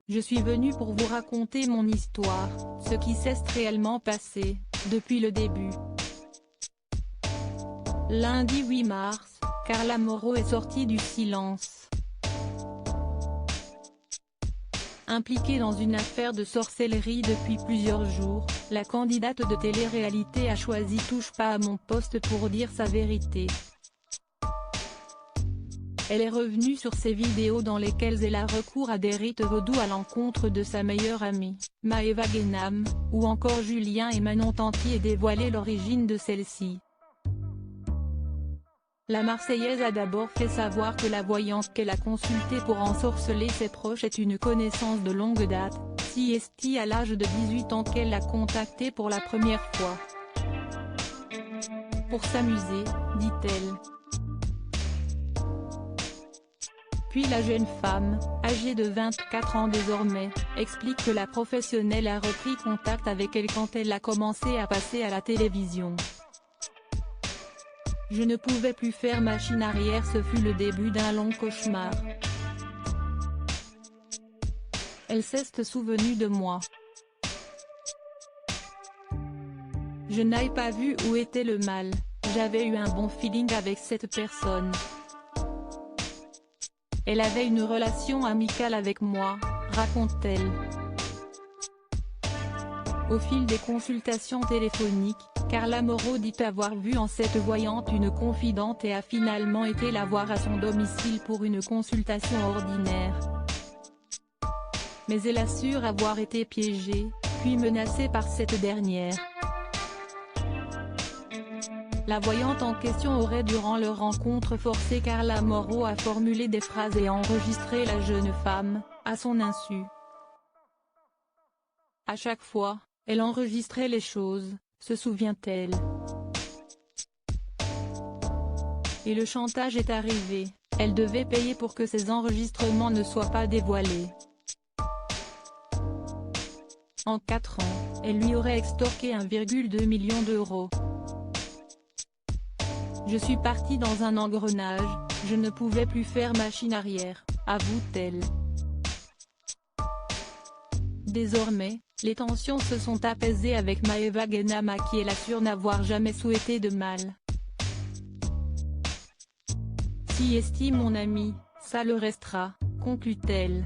Je suis venue pour vous raconter mon histoire, ce qui s'est réellement passé, depuis le début. Lundi 8 mars, Carla Moreau est sortie du silence. Impliquée dans une affaire de sorcellerie depuis plusieurs jours, la candidate de télé-réalité a choisi Touche pas à mon poste pour dire sa vérité. Elle est revenue sur ses vidéos dans lesquelles elle a recours à des rites vaudous à l'encontre de sa meilleure amie, Maëva Guénam, ou encore Julien et Manon Tanti et dévoilé l'origine de celle-ci. La Marseillaise a d'abord fait savoir que la voyante qu'elle a consultée pour ensorceler ses proches est une connaissance de longue date, CST à l'âge de 18 ans qu'elle a contactée pour la première fois. Pour s'amuser, dit-elle. Puis la jeune femme, âgée de 24 ans désormais, explique que la professionnelle a repris contact avec elle quand elle a commencé à passer à la télévision. Je ne pouvais plus faire machine arrière, ce fut le début d'un long cauchemar. Elle s'est souvenue de moi. Je n'ai pas vu où était le mal, j'avais eu un bon feeling avec cette personne. Elle avait une relation amicale avec moi, raconte-t-elle. Au fil des consultations téléphoniques, Carla Moreau dit avoir vu en cette voyante une confidente et a finalement été la voir à son domicile pour une consultation ordinaire. Mais elle assure avoir été piégée, puis menacée par cette dernière. La voyante en question aurait durant leur rencontre forcé Carla Moreau à formuler des phrases et enregistrer la jeune femme, à son insu. À chaque fois, elle enregistrait les choses, se souvient-elle. Et le chantage est arrivé, elle devait payer pour que ces enregistrements ne soient pas dévoilés. En 4 ans, elle lui aurait extorqué 1,2 million d'euros. Je suis partie dans un engrenage, je ne pouvais plus faire machine arrière, avoue-t-elle. Désormais, les tensions se sont apaisées avec Maëva Guénam à qui elle assure n'avoir jamais souhaité de mal. Si estime mon amie, ça le restera, conclut-elle.